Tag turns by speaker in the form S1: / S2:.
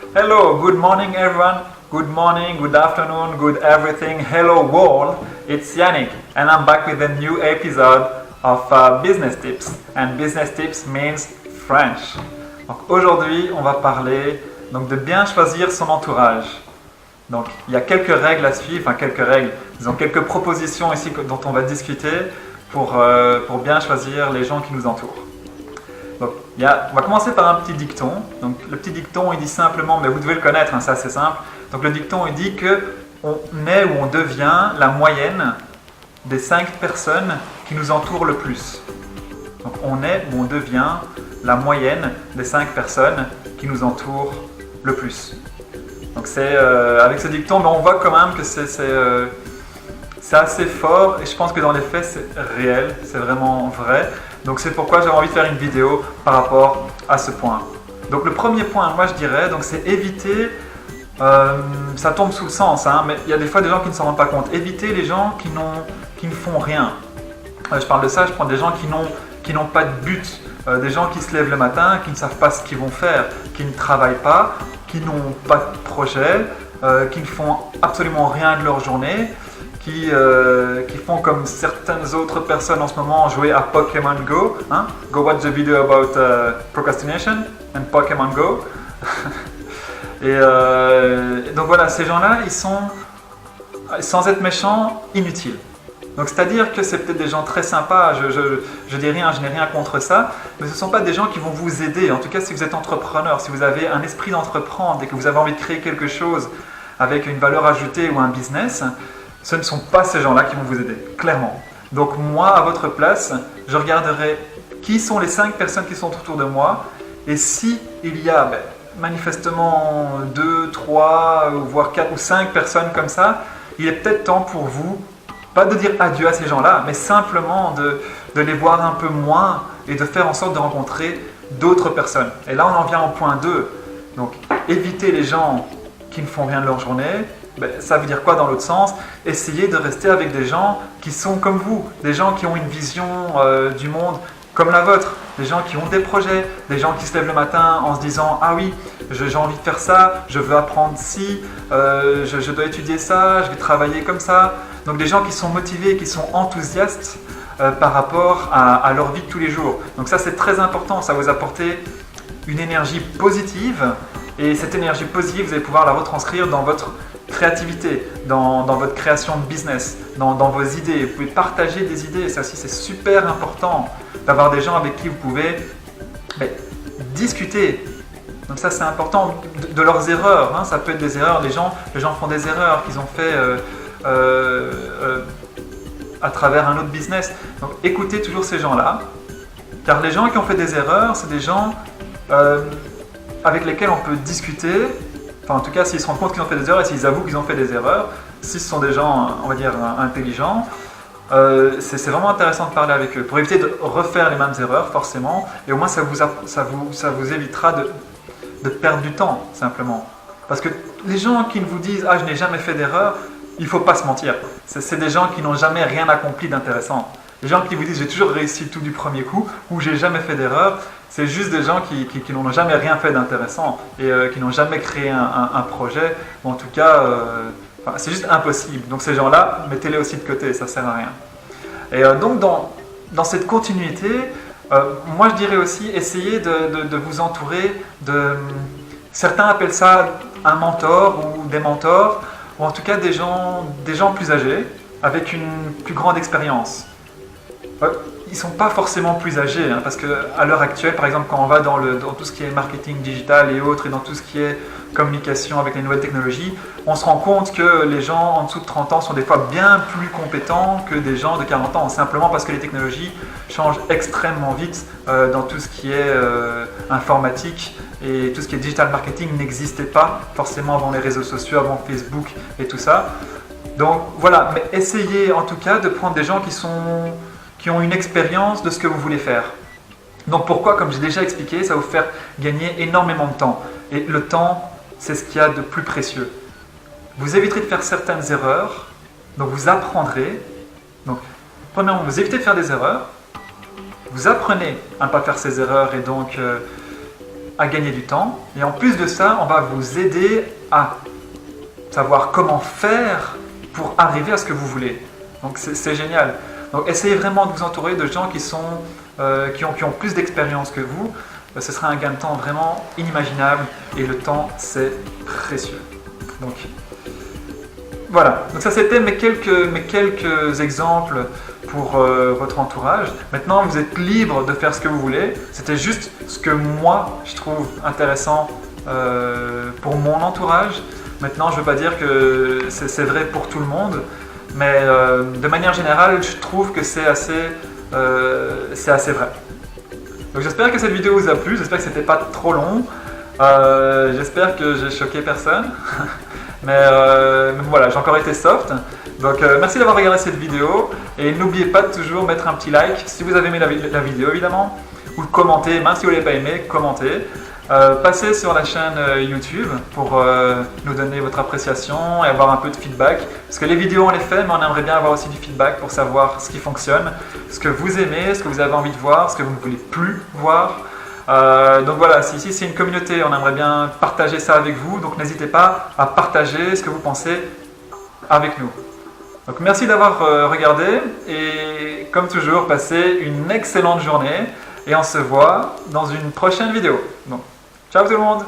S1: Hello, good morning everyone. Good morning, good afternoon, good everything. Hello world. It's Yannick and I'm back with a new episode of Business Tips. And Business Tips means French. Donc aujourd'hui, on va parler de bien choisir son entourage. Donc il y a quelques règles à suivre, disons quelques propositions ici dont on va discuter pour bien choisir les gens qui nous entourent. Donc, on va commencer par un petit dicton. Donc, le petit dicton, il dit simplement, mais vous devez le connaître, c'est assez simple. Donc, le dicton, il dit qu'on est ou on devient la moyenne des 5 personnes qui nous entourent le plus. Donc, on est ou on devient la moyenne des 5 personnes qui nous entourent le plus. Donc, avec ce dicton, on voit quand même que c'est assez fort et je pense que dans les faits, c'est réel, c'est vraiment vrai. Donc c'est pourquoi j'avais envie de faire une vidéo par rapport à ce point. Donc le premier point, moi je dirais, c'est éviter, ça tombe sous le sens, mais il y a des fois des gens qui ne s'en rendent pas compte. Éviter les gens qui ne font rien. Je parle de ça, je prends des gens qui n'ont pas de but, des gens qui se lèvent le matin, qui ne savent pas ce qu'ils vont faire, qui ne travaillent pas, qui n'ont pas de projet, qui ne font absolument rien de leur journée. Qui font comme certaines autres personnes en ce moment jouer à Pokémon Go. Go watch the video about procrastination and Pokémon Go. et donc voilà, ces gens-là, ils sont, sans être méchants, inutiles. Donc c'est-à-dire que c'est peut-être des gens très sympas, je dis rien, je n'ai rien contre ça, mais ce ne sont pas des gens qui vont vous aider. En tout cas, si vous êtes entrepreneur, si vous avez un esprit d'entreprendre et que vous avez envie de créer quelque chose avec une valeur ajoutée ou un business, ce ne sont pas ces gens-là qui vont vous aider, clairement. Donc moi, à votre place, je regarderai qui sont les 5 personnes qui sont autour de moi et si il y a manifestement 2, 3, voire 4 ou 5 personnes comme ça, il est peut-être temps pour vous, pas de dire adieu à ces gens-là, mais simplement de les voir un peu moins et de faire en sorte de rencontrer d'autres personnes. Et là, on en vient au point 2. Donc, éviter les gens qui ne font rien de leur journée. Ça veut dire quoi dans l'autre sens? Essayez de rester avec des gens qui sont comme vous, des gens qui ont une vision du monde comme la vôtre, des gens qui ont des projets, des gens qui se lèvent le matin en se disant « Ah oui, j'ai envie de faire ça, je veux apprendre ci, je dois étudier ça, je vais travailler comme ça ». Donc des gens qui sont motivés, qui sont enthousiastes par rapport à leur vie de tous les jours. Donc ça c'est très important, ça va vous apporter une énergie positive et cette énergie positive vous allez pouvoir la retranscrire dans votre créativité, dans votre création de business, dans vos idées. Vous pouvez partager des idées, ça aussi c'est super important d'avoir des gens avec qui vous pouvez discuter. Donc ça c'est important de leurs erreurs, ça peut être des erreurs, les gens font des erreurs qu'ils ont fait à travers un autre business. Donc écoutez toujours ces gens-là, car les gens qui ont fait des erreurs, c'est des gens avec lesquels on peut discuter. Enfin, en tout cas, s'ils se rendent compte qu'ils ont fait des erreurs et s'ils avouent qu'ils ont fait des erreurs, si ce sont des gens, on va dire, intelligents, c'est vraiment intéressant de parler avec eux pour éviter de refaire les mêmes erreurs, forcément, et au moins ça vous évitera de perdre du temps, simplement. Parce que les gens qui vous disent « Ah, je n'ai jamais fait d'erreur », il ne faut pas se mentir. C'est des gens qui n'ont jamais rien accompli d'intéressant. Les gens qui vous disent « J'ai toujours réussi tout du premier coup » ou « J'ai jamais fait d'erreur », c'est juste des gens qui n'ont jamais rien fait d'intéressant et qui n'ont jamais créé un projet. Ou en tout cas, c'est juste impossible. Donc ces gens-là, mettez-les aussi de côté, ça ne sert à rien. Et donc dans cette continuité, moi je dirais aussi, essayez de vous entourer de... Certains appellent ça un mentor ou des mentors, ou en tout cas des gens plus âgés, avec une plus grande expérience. Ils ne sont pas forcément plus âgés, parce qu'à l'heure actuelle, par exemple, quand on va dans tout ce qui est marketing digital et autres, et dans tout ce qui est communication avec les nouvelles technologies, on se rend compte que les gens en dessous de 30 ans sont des fois bien plus compétents que des gens de 40 ans, simplement parce que les technologies changent extrêmement vite dans tout ce qui est informatique, et tout ce qui est digital marketing n'existait pas forcément avant les réseaux sociaux, avant Facebook et tout ça. Donc voilà, mais essayez en tout cas de prendre des gens qui ont une expérience de ce que vous voulez faire. Donc pourquoi, comme j'ai déjà expliqué, ça va vous faire gagner énormément de temps. Et le temps, c'est ce qu'il y a de plus précieux. Vous éviterez de faire certaines erreurs, donc vous apprendrez. Donc, premièrement, vous évitez de faire des erreurs, vous apprenez à ne pas faire ces erreurs et donc à gagner du temps. Et en plus de ça, on va vous aider à savoir comment faire pour arriver à ce que vous voulez. Donc c'est génial. Donc essayez vraiment de vous entourer de gens qui ont plus d'expérience que vous. Ce sera un gain de temps vraiment inimaginable et le temps c'est précieux. Donc voilà, donc ça c'était mes quelques exemples pour votre entourage. Maintenant vous êtes libre de faire ce que vous voulez. C'était juste ce que moi je trouve intéressant pour mon entourage. Maintenant je ne veux pas dire que c'est vrai pour tout le monde, mais de manière générale je trouve que c'est assez vrai. Donc j'espère que cette vidéo vous a plu, j'espère que c'était pas trop long, j'espère que j'ai choqué personne. Mais voilà, j'ai encore été soft. Donc merci d'avoir regardé cette vidéo et n'oubliez pas de toujours mettre un petit like si vous avez aimé la vidéo évidemment, ou commenter, même si vous ne l'avez pas aimé, commentez. Passez sur la chaîne YouTube pour nous donner votre appréciation et avoir un peu de feedback. Parce que les vidéos on les fait, mais on aimerait bien avoir aussi du feedback pour savoir ce qui fonctionne, ce que vous aimez, ce que vous avez envie de voir, ce que vous ne voulez plus voir. Donc voilà, ici c'est une communauté, on aimerait bien partager ça avec vous, donc n'hésitez pas à partager ce que vous pensez avec nous. Donc merci d'avoir regardé et comme toujours, passez une excellente journée et on se voit dans une prochaine vidéo. Donc, ciao tout le monde!